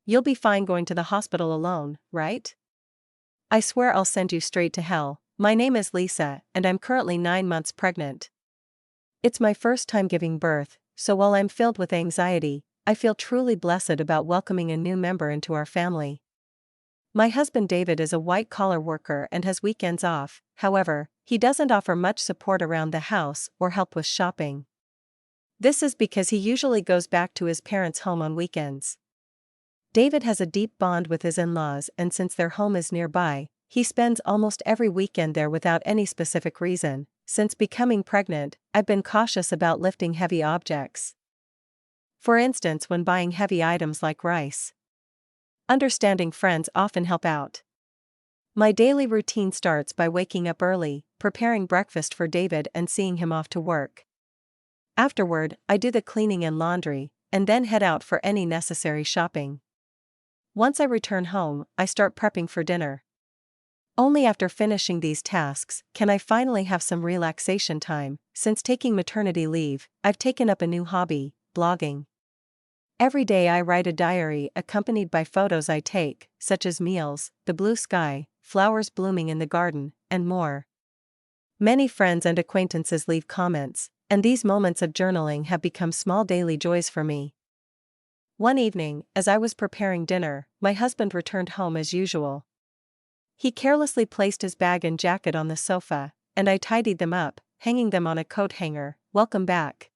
You'll be fine going to the hospital alone, right? I swear I'll send you straight to hell. My name is Lisa, and I'm currently 9 months pregnant. It's my first time giving birth, so while I'm filled with anxiety, I feel truly blessed about welcoming a new member into our family. My husband David is a white-collar worker and has weekends off. However, he doesn't offer much support around the house or help with shopping. This is because he usually goes back to his parents' home on weekends. David has a deep bond with his in-laws, and since their home is nearby, he spends almost every weekend there without any specific reason. Since becoming pregnant, I've been cautious about lifting heavy objects. For instance, when buying heavy items like rice. Understanding friends often help out. My daily routine starts by waking up early, preparing breakfast for David and seeing him off to work. Afterward, I do the cleaning and laundry, and then head out for any necessary shopping. Once I return home, I start prepping for dinner. Only after finishing these tasks can I finally have some relaxation time. Since taking maternity leave, I've taken up a new hobby, blogging. Every day I write a diary accompanied by photos I take, such as meals, the blue sky, flowers blooming in the garden, and more. Many friends and acquaintances leave comments, and these moments of journaling have become small daily joys for me. One evening, as I was preparing dinner, my husband returned home as usual. He carelessly placed his bag and jacket on the sofa, and I tidied them up, hanging them on a coat hanger. "Welcome back.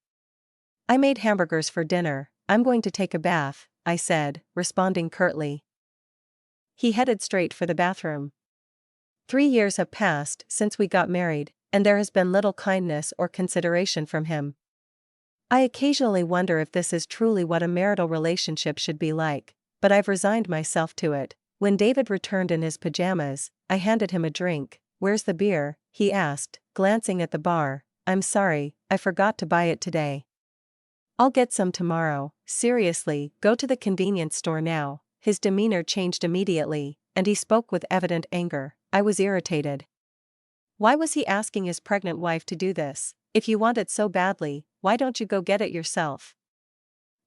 I made hamburgers for dinner. I'm going to take a bath," I said, responding curtly. He headed straight for the bathroom. 3 years have passed since we got married, and there has been little kindness or consideration from him. I occasionally wonder if this is truly what a marital relationship should be like, but I've resigned myself to it. When David returned in his pajamas, I handed him a drink. "Where's the beer?" he asked, glancing at the bar. "I'm sorry, I forgot to buy it today." "I'll get some tomorrow." "Seriously, go to the convenience store now." His demeanor changed immediately, and he spoke with evident anger. I was irritated. Why was he asking his pregnant wife to do this? If you want it so badly, why don't you go get it yourself?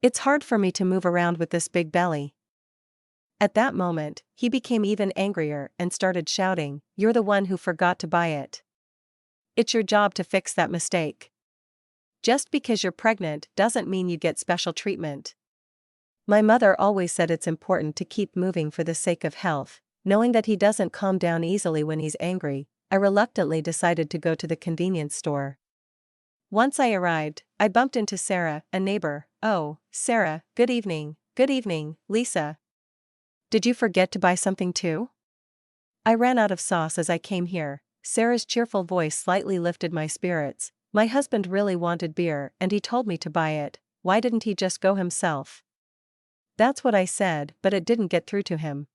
It's hard for me to move around with this big belly. At that moment, he became even angrier and started shouting, "You're the one who forgot to buy it. It's your job to fix that mistake. Just because you're pregnant doesn't mean you get special treatment." My mother always said it's important to keep moving for the sake of health. Knowing that he doesn't calm down easily when he's angry, I reluctantly decided to go to the convenience store. Once I arrived, I bumped into Sarah, a neighbor. "Oh, Sarah, good evening." "Good evening, Lisa. Did you forget to buy something too?" "I ran out of sauce as I came here." Sarah's cheerful voice slightly lifted my spirits. "My husband really wanted beer and he told me to buy it. Why didn't he just go himself?" That's what I said, but it didn't get through to him.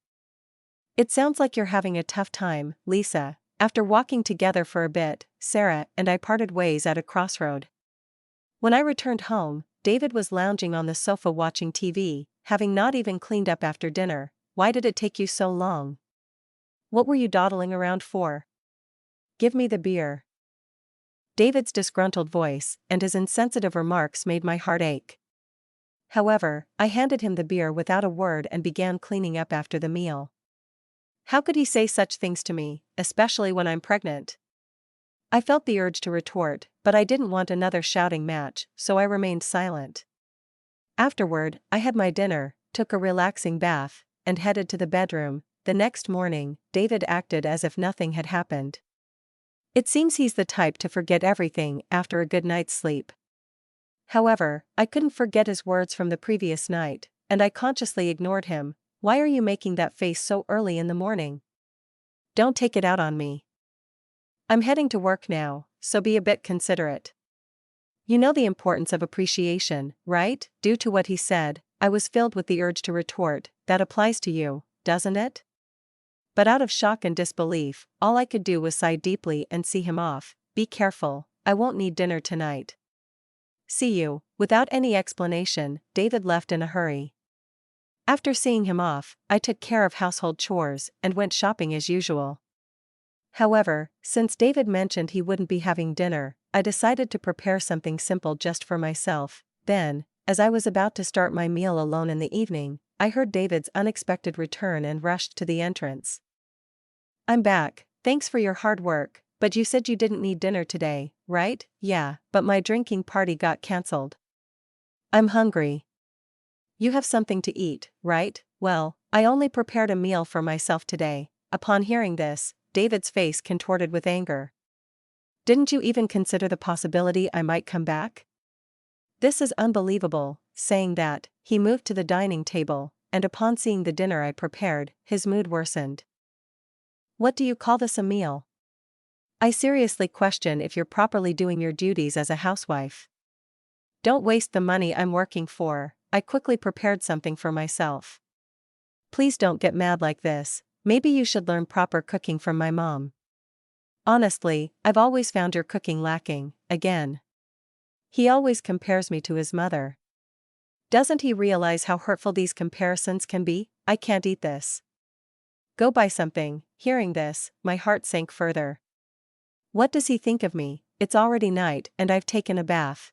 "It sounds like you're having a tough time, Lisa." After walking together for a bit, Sarah and I parted ways at a crossroad. When I returned home, David was lounging on the sofa watching TV, having not even cleaned up after dinner. "Why did it take you so long? What were you dawdling around for? Give me the beer." David's disgruntled voice and his insensitive remarks made my heart ache. However, I handed him the beer without a word and began cleaning up after the meal. How could he say such things to me, especially when I'm pregnant? I felt the urge to retort, but I didn't want another shouting match, so I remained silent. Afterward, I had my dinner, took a relaxing bath, and headed to the bedroom. The next morning, David acted as if nothing had happened. It seems he's the type to forget everything after a good night's sleep. However, I couldn't forget his words from the previous night, and I consciously ignored him. "Why are you making that face so early in the morning? Don't take it out on me. I'm heading to work now, so be a bit considerate. You know the importance of appreciation, right?" Due to what he said, I was filled with the urge to retort, "That applies to you, doesn't it?" But out of shock and disbelief, all I could do was sigh deeply and see him off. "Be careful, I won't need dinner tonight. See you." Without any explanation, David left in a hurry. After seeing him off, I took care of household chores and went shopping as usual. However, since David mentioned he wouldn't be having dinner, I decided to prepare something simple just for myself. Then, as I was about to start my meal alone in the evening, I heard David's unexpected return and rushed to the entrance. "I'm back, thanks for your hard work, but you said you didn't need dinner today, right?" "Yeah, but my drinking party got cancelled. I'm hungry." "You have something to eat, right?" "Well, I only prepared a meal for myself today." Upon hearing this, David's face contorted with anger. "Didn't you even consider the possibility I might come back?" "This is unbelievable." Saying that, he moved to the dining table, and upon seeing the dinner I prepared, his mood worsened. "What do you call this a meal? I seriously question if you're properly doing your duties as a housewife. Don't waste the money I'm working for." I quickly prepared something for myself. "Please don't get mad like this, maybe you should learn proper cooking from my mom. Honestly, I've always found your cooking lacking." Again. He always compares me to his mother. Doesn't he realize how hurtful these comparisons can be? "I can't eat this. Go buy something." Hearing this, my heart sank further. What does he think of me? It's already night and I've taken a bath.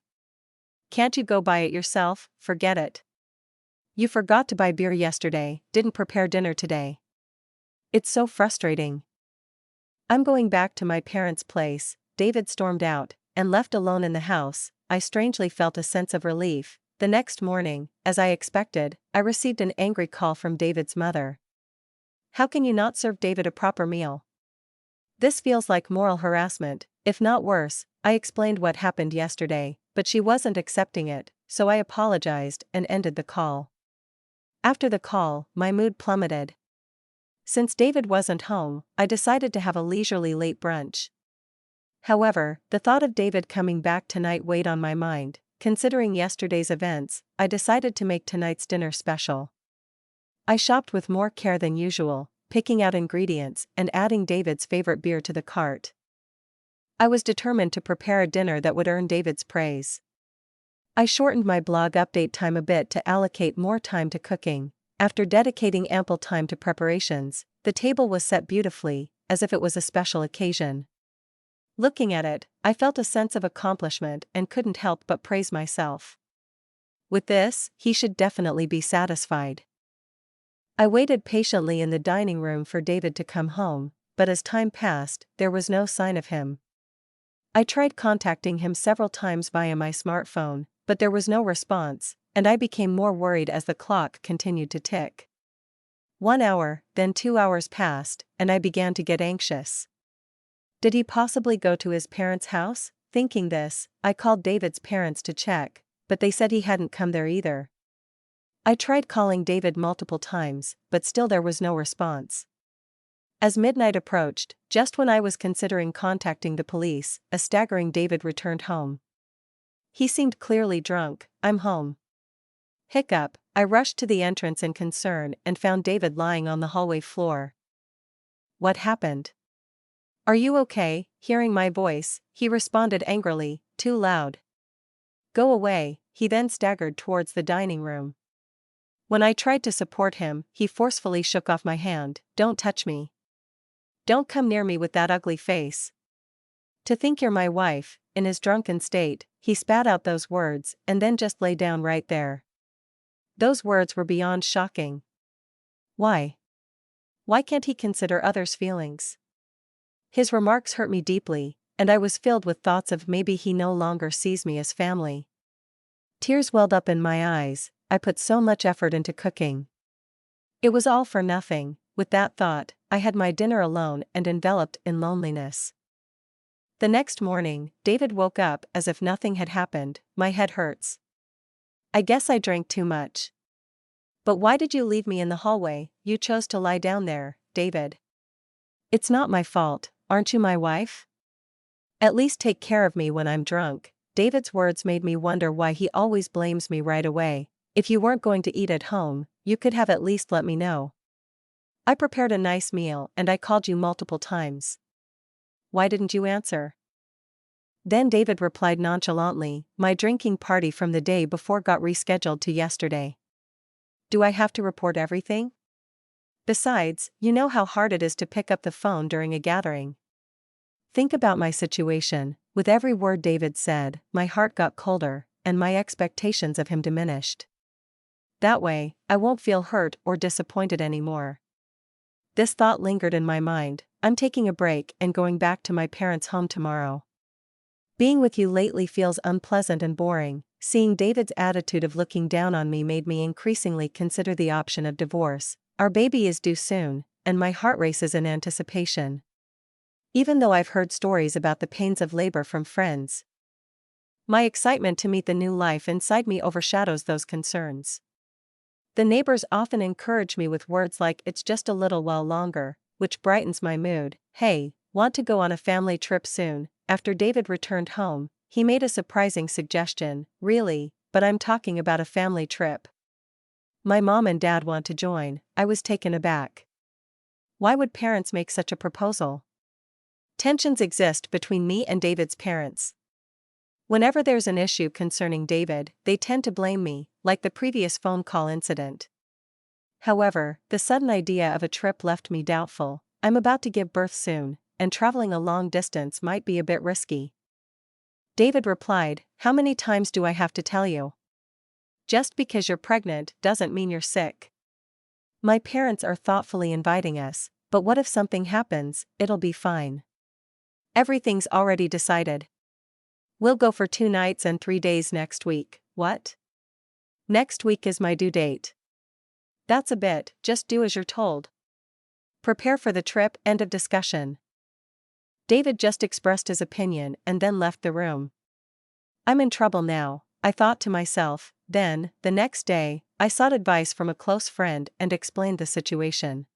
"Can't you go buy it yourself?" "Forget it. You forgot to buy beer yesterday, didn't prepare dinner today. It's so frustrating. I'm going back to my parents' place." David stormed out, and left alone in the house. I strangely felt a sense of relief. The next morning, as I expected, I received an angry call from David's mother. "How can you not serve David a proper meal? This feels like moral harassment, if not worse." I explained what happened yesterday, but she wasn't accepting it, so I apologized and ended the call. After the call, my mood plummeted. Since David wasn't home, I decided to have a leisurely late brunch. However, the thought of David coming back tonight weighed on my mind. Considering yesterday's events, I decided to make tonight's dinner special. I shopped with more care than usual, picking out ingredients and adding David's favorite beer to the cart. I was determined to prepare a dinner that would earn David's praise. I shortened my blog update time a bit to allocate more time to cooking. After dedicating ample time to preparations, the table was set beautifully, as if it was a special occasion. Looking at it, I felt a sense of accomplishment and couldn't help but praise myself. With this, he should definitely be satisfied. I waited patiently in the dining room for David to come home, but as time passed, there was no sign of him. I tried contacting him several times via my smartphone, but there was no response, and I became more worried as the clock continued to tick. 1 hour, then 2 hours passed, and I began to get anxious. Did he possibly go to his parents' house? Thinking this, I called David's parents to check, but they said he hadn't come there either. I tried calling David multiple times, but still there was no response. As midnight approached, just when I was considering contacting the police, a staggering David returned home. He seemed clearly drunk. "I'm home." Hiccup. I rushed to the entrance in concern and found David lying on the hallway floor. "What happened? Are you okay?" Hearing my voice, he responded angrily, "Too loud. Go away." He then staggered towards the dining room. When I tried to support him, he forcefully shook off my hand. "Don't touch me. Don't come near me with that ugly face. To think you're my wife." In his drunken state, he spat out those words and then just lay down right there. Those words were beyond shocking. Why? Why can't he consider others' feelings? His remarks hurt me deeply, and I was filled with thoughts of maybe he no longer sees me as family. Tears welled up in my eyes. I put so much effort into cooking. It was all for nothing. With that thought, I had my dinner alone and enveloped in loneliness. The next morning, David woke up as if nothing had happened. "My head hurts. I guess I drank too much." "But why did you leave me in the hallway? You chose to lie down there, David." "It's not my fault. Aren't you my wife? At least take care of me when I'm drunk." David's words made me wonder why he always blames me right away. "If you weren't going to eat at home, you could have at least let me know. I prepared a nice meal and I called you multiple times. Why didn't you answer?" Then David replied nonchalantly, "My drinking party from the day before got rescheduled to yesterday. Do I have to report everything? Besides, you know how hard it is to pick up the phone during a gathering." Think about my situation. With every word David said, my heart got colder, and my expectations of him diminished. That way, I won't feel hurt or disappointed anymore. This thought lingered in my mind. I'm taking a break and going back to my parents' home tomorrow. Being with you lately feels unpleasant and boring. Seeing David's attitude of looking down on me made me increasingly consider the option of divorce. Our baby is due soon, and my heart races in anticipation. Even though I've heard stories about the pains of labor from friends, my excitement to meet the new life inside me overshadows those concerns. The neighbors often encourage me with words like "it's just a little while longer," which brightens my mood. "Hey, want to go on a family trip soon?" After David returned home, he made a surprising suggestion. "Really? But I'm talking about a family trip. My mom and dad want to join." I was taken aback. Why would parents make such a proposal? Tensions exist between me and David's parents. Whenever there's an issue concerning David, they tend to blame me, like the previous phone call incident. However, the sudden idea of a trip left me doubtful. I'm about to give birth soon, and traveling a long distance might be a bit risky. David replied, "How many times do I have to tell you? Just because you're pregnant doesn't mean you're sick. My parents are thoughtfully inviting us, but what if something happens? It'll be fine. Everything's already decided. We'll go for 2 nights and 3 days next week." What? Next week is my due date. That's a bit. Just do as you're told. Prepare for the trip. End of discussion. David just expressed his opinion and then left the room. I'm in trouble now, I thought to myself. Then, the next day, I sought advice from a close friend and explained the situation.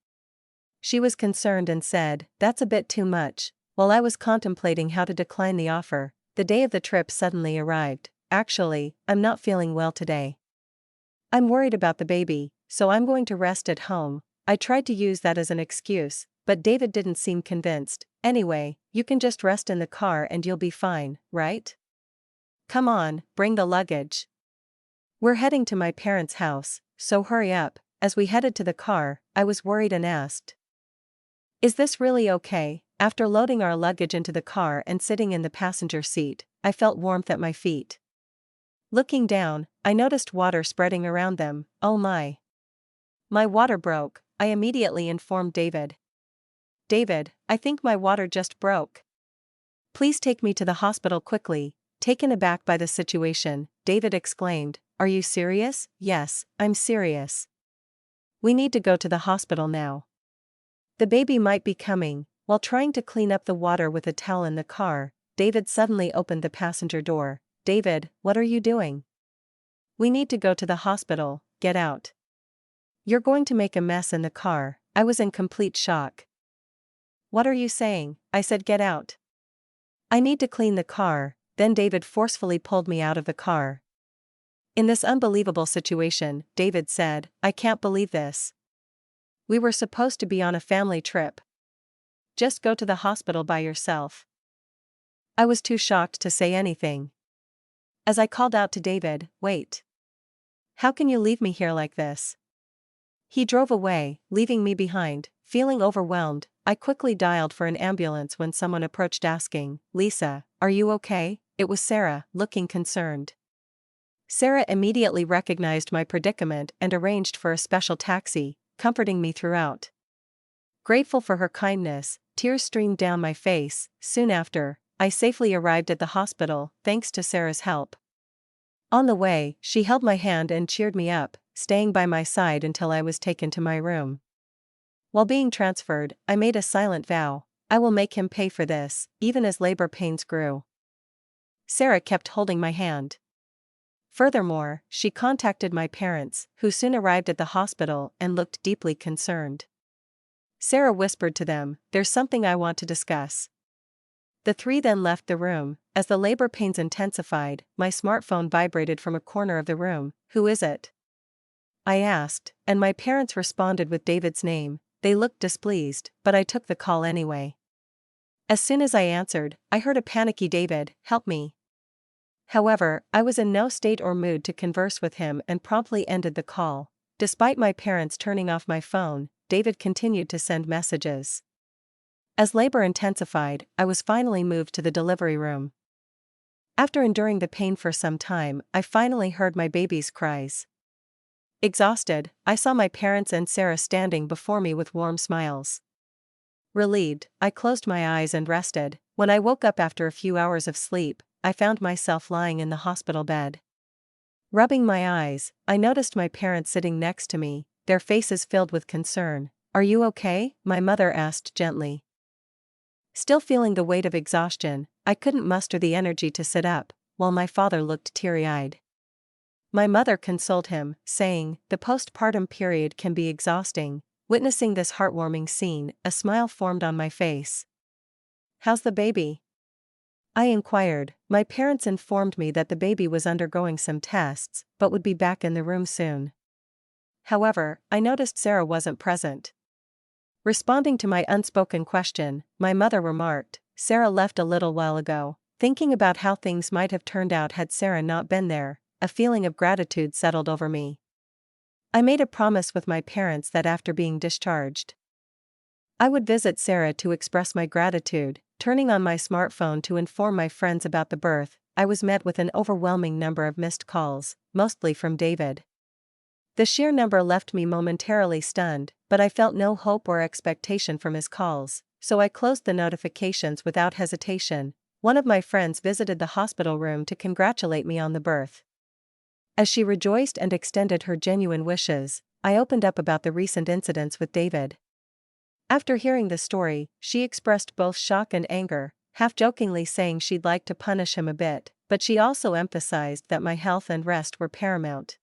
She was concerned and said, "That's a bit too much." While I was contemplating how to decline the offer, the day of the trip suddenly arrived. "Actually, I'm not feeling well today. I'm worried about the baby, so I'm going to rest at home." I tried to use that as an excuse, but David didn't seem convinced. "Anyway, you can just rest in the car and you'll be fine, right? Come on, bring the luggage. We're heading to my parents' house, so hurry up." As we headed to the car, I was worried and asked, "Is this really okay?" After loading our luggage into the car and sitting in the passenger seat, I felt warmth at my feet. Looking down, I noticed water spreading around them. "Oh my. My water broke." I immediately informed David. "David, I think my water just broke. Please take me to the hospital quickly." Taken aback by the situation, David exclaimed, "Are you serious?" "Yes, I'm serious. We need to go to the hospital now. The baby might be coming." While trying to clean up the water with a towel in the car, David suddenly opened the passenger door. "David, what are you doing? We need to go to the hospital. Get out. You're going to make a mess in the car." I was in complete shock. "What are you saying?" I said. "Get out. I need to clean the car." Then David forcefully pulled me out of the car. In this unbelievable situation, David said, "I can't believe this. We were supposed to be on a family trip. Just go to the hospital by yourself." I was too shocked to say anything. As I called out to David, "Wait. How can you leave me here like this?" He drove away, leaving me behind. Feeling overwhelmed, I quickly dialed for an ambulance when someone approached asking, "Lisa, are you okay?" It was Sarah, looking concerned. Sarah immediately recognized my predicament and arranged for a special taxi, comforting me throughout. Grateful for her kindness, tears streamed down my face. Soon after, I safely arrived at the hospital, thanks to Sarah's help. On the way, she held my hand and cheered me up, staying by my side until I was taken to my room. While being transferred, I made a silent vow: I will make him pay for this. Even as labor pains grew, Sarah kept holding my hand. Furthermore, she contacted my parents, who soon arrived at the hospital and looked deeply concerned. Sarah whispered to them, "There's something I want to discuss." The three then left the room. As the labor pains intensified, my smartphone vibrated from a corner of the room. "Who is it?" I asked, and my parents responded with David's name. They looked displeased, but I took the call anyway. As soon as I answered, I heard a panicky "David, help me." However, I was in no state or mood to converse with him and promptly ended the call. Despite my parents turning off my phone, David continued to send messages. As labor intensified, I was finally moved to the delivery room. After enduring the pain for some time, I finally heard my baby's cries. Exhausted, I saw my parents and Sarah standing before me with warm smiles. Relieved, I closed my eyes and rested. When I woke up after a few hours of sleep, I found myself lying in the hospital bed. Rubbing my eyes, I noticed my parents sitting next to me, their faces filled with concern. "Are you okay?" my mother asked gently. Still feeling the weight of exhaustion, I couldn't muster the energy to sit up, while my father looked teary-eyed. My mother consoled him, saying, "The postpartum period can be exhausting." Witnessing this heartwarming scene, a smile formed on my face. "How's the baby?" I inquired. My parents informed me that the baby was undergoing some tests, but would be back in the room soon. However, I noticed Sarah wasn't present. Responding to my unspoken question, my mother remarked, "Sarah left a little while ago." Thinking about how things might have turned out had Sarah not been there, a feeling of gratitude settled over me. I made a promise with my parents that after being discharged, I would visit Sarah to express my gratitude. Turning on my smartphone to inform my friends about the birth, I was met with an overwhelming number of missed calls, mostly from David. The sheer number left me momentarily stunned, but I felt no hope or expectation from his calls, so I closed the notifications without hesitation. One of my friends visited the hospital room to congratulate me on the birth. As she rejoiced and extended her genuine wishes, I opened up about the recent incidents with David. After hearing the story, she expressed both shock and anger, half-jokingly saying she'd like to punish him a bit, but she also emphasized that my health and rest were paramount.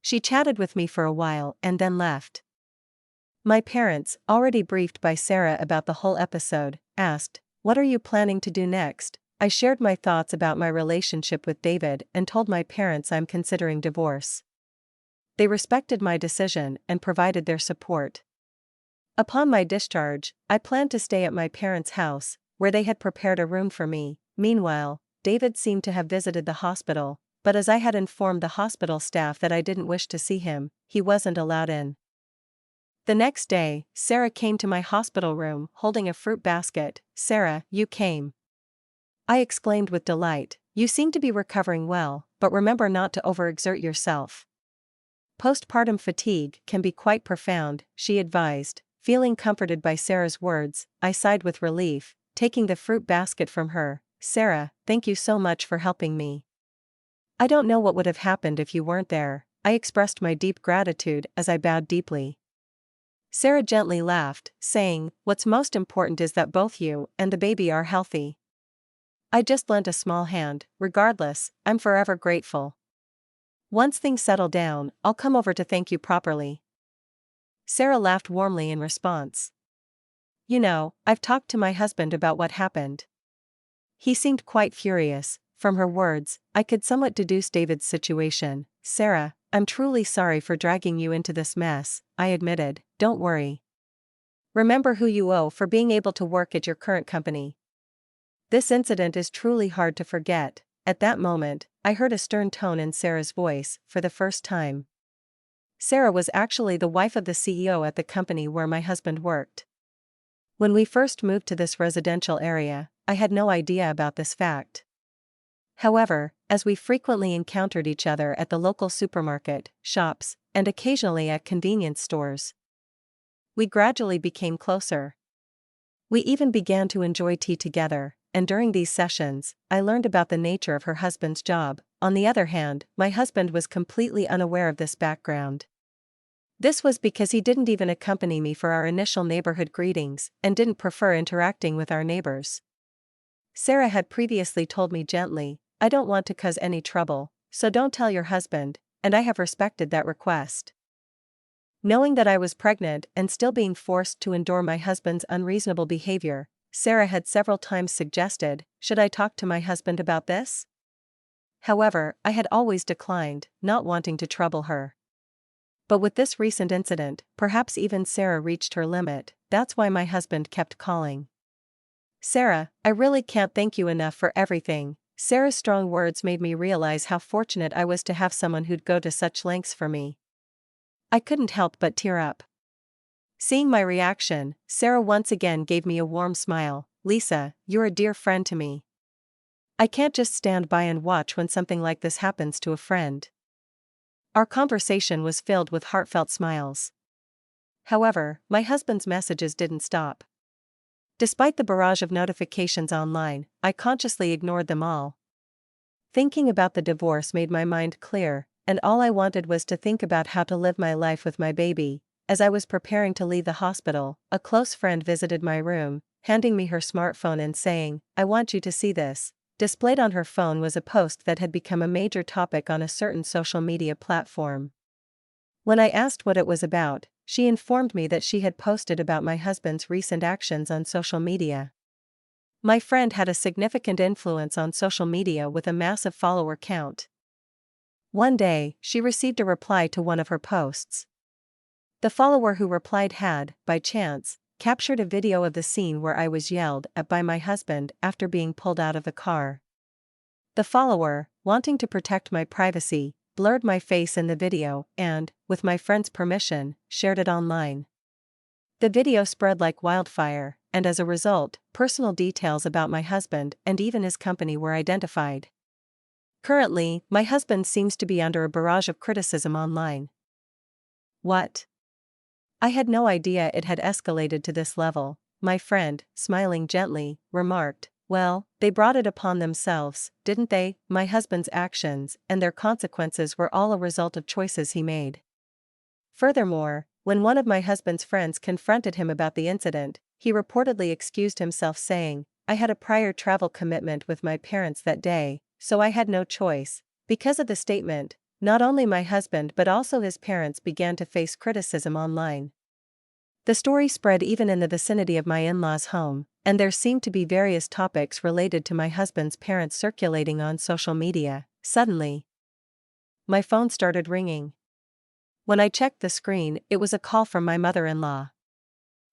She chatted with me for a while and then left. My parents, already briefed by Sarah about the whole episode, asked, "What are you planning to do next?" I shared my thoughts about my relationship with David and told my parents I'm considering divorce. They respected my decision and provided their support. Upon my discharge, I planned to stay at my parents' house, where they had prepared a room for me. Meanwhile, David seemed to have visited the hospital, but as I had informed the hospital staff that I didn't wish to see him, he wasn't allowed in. The next day, Sarah came to my hospital room holding a fruit basket. "Sarah, you came!" I exclaimed with delight. "You seem to be recovering well, but remember not to overexert yourself. Postpartum fatigue can be quite profound," she advised. Feeling comforted by Sarah's words, I sighed with relief, taking the fruit basket from her. "Sarah, thank you so much for helping me. I don't know what would have happened if you weren't there." I expressed my deep gratitude as I bowed deeply. Sarah gently laughed, saying, "What's most important is that both you and the baby are healthy." I just lent a small hand. "Regardless, I'm forever grateful. Once things settle down, I'll come over to thank you properly." Sarah laughed warmly in response. "You know, I've talked to my husband about what happened." He seemed quite furious. From her words, I could somewhat deduce David's situation. "Sarah, I'm truly sorry for dragging you into this mess," I admitted. "Don't worry. Remember who you owe for being able to work at your current company. This incident is truly hard to forget." At that moment, I heard a stern tone in Sarah's voice, for the first time. Sarah was actually the wife of the CEO at the company where my husband worked. When we first moved to this residential area, I had no idea about this fact. However, as we frequently encountered each other at the local supermarket, shops, and occasionally at convenience stores, we gradually became closer. We even began to enjoy tea together, and during these sessions, I learned about the nature of her husband's job. On the other hand, my husband was completely unaware of this background. This was because he didn't even accompany me for our initial neighborhood greetings and didn't prefer interacting with our neighbors. Sarah had previously told me gently, "I don't want to cause any trouble, so don't tell your husband," and I have respected that request. Knowing that I was pregnant and still being forced to endure my husband's unreasonable behavior, Sarah had several times suggested, "Should I talk to my husband about this?" However, I had always declined, not wanting to trouble her. But with this recent incident, perhaps even Sarah reached her limit. That's why my husband kept calling. "Sarah, I really can't thank you enough for everything." Sarah's strong words made me realize how fortunate I was to have someone who'd go to such lengths for me. I couldn't help but tear up. Seeing my reaction, Sarah once again gave me a warm smile. "Lisa, you're a dear friend to me. I can't just stand by and watch when something like this happens to a friend." Our conversation was filled with heartfelt smiles. However, my husband's messages didn't stop. Despite the barrage of notifications online, I consciously ignored them all. Thinking about the divorce made my mind clear, and all I wanted was to think about how to live my life with my baby. As I was preparing to leave the hospital, a close friend visited my room, handing me her smartphone and saying, "I want you to see this." Displayed on her phone was a post that had become a major topic on a certain social media platform. When I asked what it was about, she informed me that she had posted about my husband's recent actions on social media. My friend had a significant influence on social media with a massive follower count. One day, she received a reply to one of her posts. The follower who replied had, by chance, captured a video of the scene where I was yelled at by my husband after being pulled out of the car. The follower, wanting to protect my privacy, blurred my face in the video and, with my friend's permission, shared it online. The video spread like wildfire, and as a result, personal details about my husband and even his company were identified. Currently, my husband seems to be under a barrage of criticism online. What? I had no idea it had escalated to this level, my friend, smiling gently, remarked. Well, they brought it upon themselves, didn't they? My husband's actions and their consequences were all a result of choices he made. Furthermore, when one of my husband's friends confronted him about the incident, he reportedly excused himself saying, "I had a prior travel commitment with my parents that day, so I had no choice." Because of the statement, not only my husband but also his parents began to face criticism online. The story spread even in the vicinity of my in-laws' home, and there seemed to be various topics related to my husband's parents circulating on social media. Suddenly, my phone started ringing. When I checked the screen, it was a call from my mother-in-law.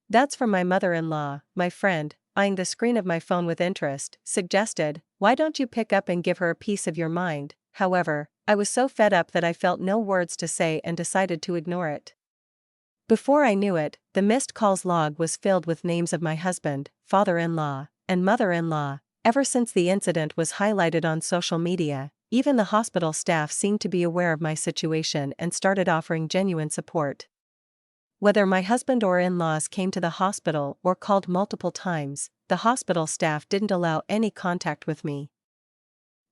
"That's from my mother-in-law," my friend, eyeing the screen of my phone with interest, suggested. "Why don't you pick up and give her a piece of your mind?" However, I was so fed up that I felt no words to say and decided to ignore it. Before I knew it, the missed calls log was filled with names of my husband, father-in-law, and mother-in-law. Ever since the incident was highlighted on social media, even the hospital staff seemed to be aware of my situation and started offering genuine support. Whether my husband or in-laws came to the hospital or called multiple times, the hospital staff didn't allow any contact with me.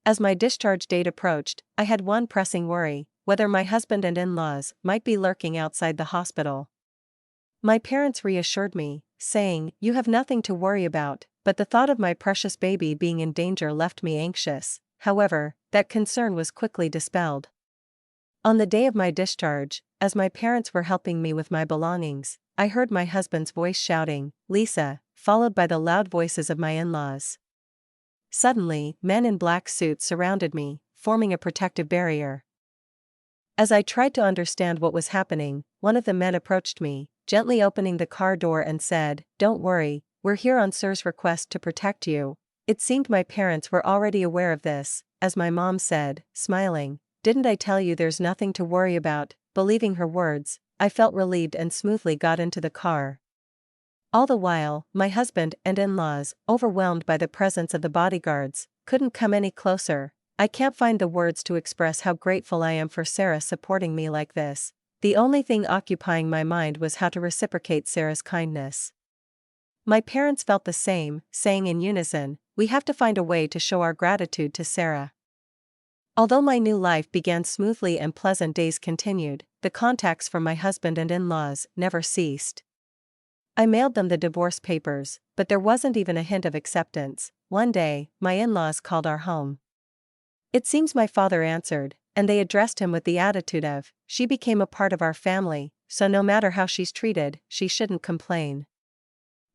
As my discharge date approached, I had one pressing worry: whether my husband and in-laws might be lurking outside the hospital. My parents reassured me, saying, "You have nothing to worry about," but the thought of my precious baby being in danger left me anxious. However, that concern was quickly dispelled. On the day of my discharge, as my parents were helping me with my belongings, I heard my husband's voice shouting, "Lisa," followed by the loud voices of my in-laws. Suddenly, men in black suits surrounded me, forming a protective barrier. As I tried to understand what was happening, one of the men approached me, gently opening the car door and said, "Don't worry, we're here on Sir's request to protect you." It seemed my parents were already aware of this, as my mom said, smiling, "Didn't I tell you there's nothing to worry about?" Believing her words, I felt relieved and smoothly got into the car. All the while, my husband and in-laws, overwhelmed by the presence of the bodyguards, couldn't come any closer. I can't find the words to express how grateful I am for Sarah supporting me like this. The only thing occupying my mind was how to reciprocate Sarah's kindness. My parents felt the same, saying in unison, "We have to find a way to show our gratitude to Sarah." Although my new life began smoothly and pleasant days continued, the contacts from my husband and in-laws never ceased. I mailed them the divorce papers, but there wasn't even a hint of acceptance. One day, my in-laws called our home. It seems my father answered, and they addressed him with the attitude of, "She became a part of our family, so no matter how she's treated, she shouldn't complain."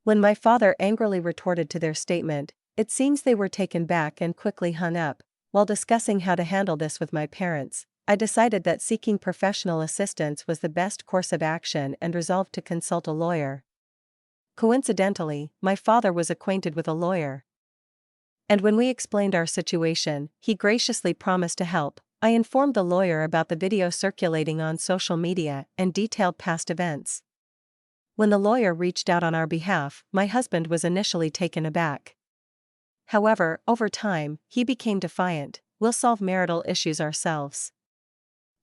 When my father angrily retorted to their statement, it seems they were taken back and quickly hung up. While discussing how to handle this with my parents, I decided that seeking professional assistance was the best course of action and resolved to consult a lawyer. Coincidentally, my father was acquainted with a lawyer. And when we explained our situation, he graciously promised to help. I informed the lawyer about the video circulating on social media and detailed past events. When the lawyer reached out on our behalf, my husband was initially taken aback. However, over time, he became defiant. "We'll solve marital issues ourselves."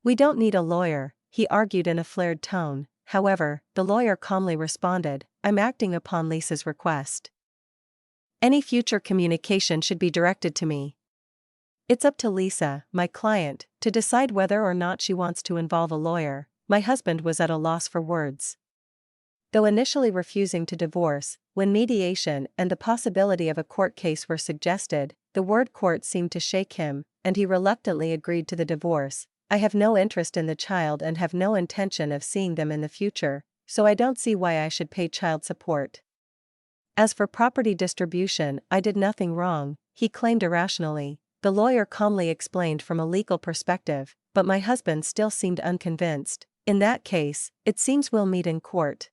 "We don't need a lawyer," he argued in a flared tone. However, the lawyer calmly responded, "I'm acting upon Lisa's request. Any future communication should be directed to me. It's up to Lisa, my client, to decide whether or not she wants to involve a lawyer." My husband was at a loss for words. Though initially refusing to divorce, when mediation and the possibility of a court case were suggested, the word court seemed to shake him, and he reluctantly agreed to the divorce. "I have no interest in the child and have no intention of seeing them in the future, so I don't see why I should pay child support. As for property distribution, I did nothing wrong," he claimed irrationally. The lawyer calmly explained from a legal perspective, but my husband still seemed unconvinced. "In that case, it seems we'll meet in court,"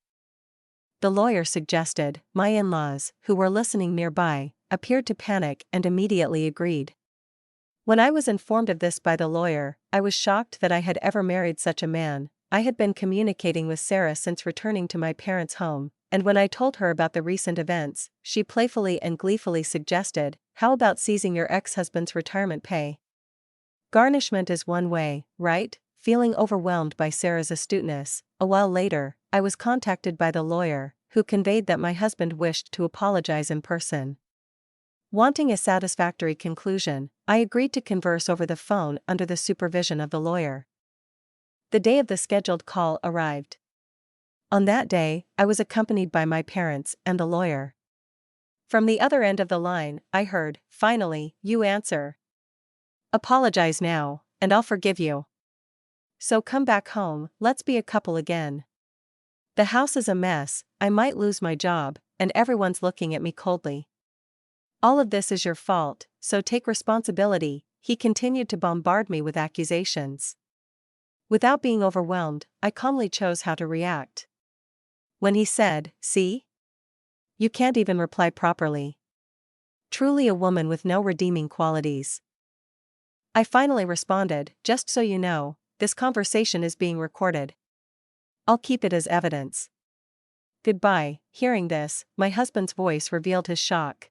the lawyer suggested. My in-laws, who were listening nearby, appeared to panic and immediately agreed. When I was informed of this by the lawyer, I was shocked that I had ever married such a man. I had been communicating with Sarah since returning to my parents' home, and when I told her about the recent events, she playfully and gleefully suggested, "How about seizing your ex-husband's retirement pay? Garnishment is one way, right?" Feeling overwhelmed by Sarah's astuteness, a while later, I was contacted by the lawyer, who conveyed that my husband wished to apologize in person. Wanting a satisfactory conclusion, I agreed to converse over the phone under the supervision of the lawyer. The day of the scheduled call arrived. On that day, I was accompanied by my parents and the lawyer. From the other end of the line, I heard, "Finally, you answer. Apologize now, and I'll forgive you. So come back home, let's be a couple again. The house is a mess, I might lose my job, and everyone's looking at me coldly. All of this is your fault, so take responsibility." He continued to bombard me with accusations. Without being overwhelmed, I calmly chose how to react. When he said, "See? You can't even reply properly. Truly a woman with no redeeming qualities," I finally responded, "Just so you know, this conversation is being recorded. I'll keep it as evidence. Goodbye." Hearing this, my husband's voice revealed his shock.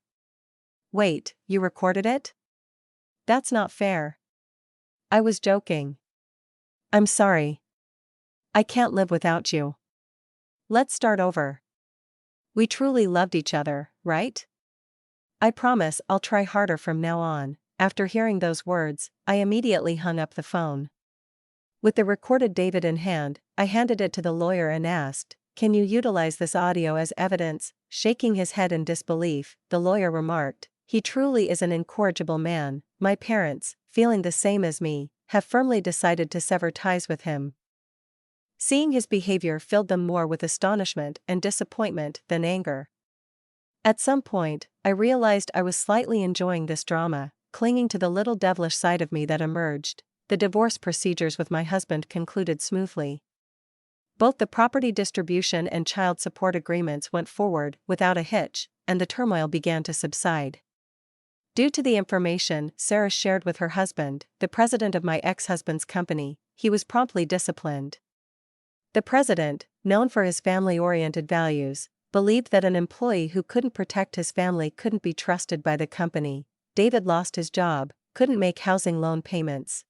"Wait, you recorded it? That's not fair." I was joking. "I'm sorry. I can't live without you. Let's start over. We truly loved each other, right? I promise I'll try harder from now on." After hearing those words, I immediately hung up the phone. With the recorded David in hand, I handed it to the lawyer and asked, "Can you utilize this audio as evidence?" Shaking his head in disbelief, the lawyer remarked, "He truly is an incorrigible man. My parents, feeling the same as me, have firmly decided to sever ties with him." Seeing his behavior filled them more with astonishment and disappointment than anger. At some point, I realized I was slightly enjoying this drama, clinging to the little devilish side of me that emerged. The divorce procedures with my husband concluded smoothly. Both the property distribution and child support agreements went forward without a hitch, and the turmoil began to subside. Due to the information Sarah shared with her husband, the president of my ex-husband's company, he was promptly disciplined. The president, known for his family-oriented values, believed that an employee who couldn't protect his family couldn't be trusted by the company. David lost his job, couldn't make housing loan payments,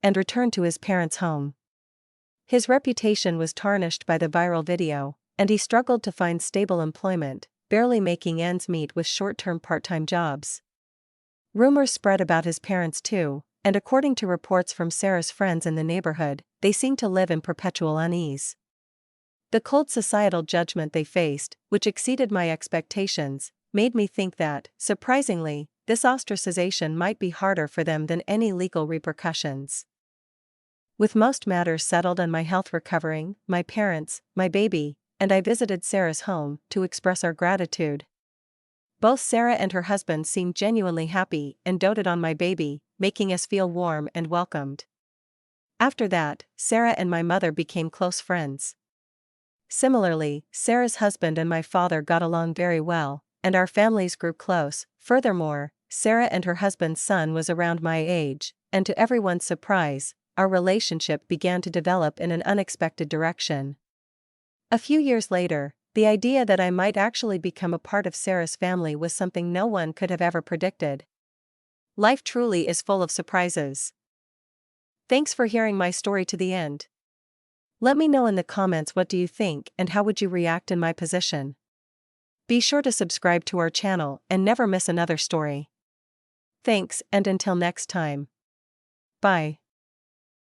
and returned to his parents' home. His reputation was tarnished by the viral video, and he struggled to find stable employment, barely making ends meet with short-term part-time jobs. Rumors spread about his parents too, and according to reports from Sarah's friends in the neighborhood, they seemed to live in perpetual unease. The cold societal judgment they faced, which exceeded my expectations, made me think that, surprisingly, this ostracization might be harder for them than any legal repercussions. With most matters settled and my health recovering, my parents, my baby, and I visited Sarah's home to express our gratitude. Both Sarah and her husband seemed genuinely happy and doted on my baby, making us feel warm and welcomed. After that, Sarah and my mother became close friends. Similarly, Sarah's husband and my father got along very well, and our families grew close. Furthermore, Sarah and her husband's son was around my age, and to everyone's surprise, our relationship began to develop in an unexpected direction. A few years later, the idea that I might actually become a part of Sarah's family was something no one could have ever predicted. Life truly is full of surprises. Thanks for hearing my story to the end. Let me know in the comments what do you think and how would you react in my position. Be sure to subscribe to our channel and never miss another story. Thanks, and until next time. Bye.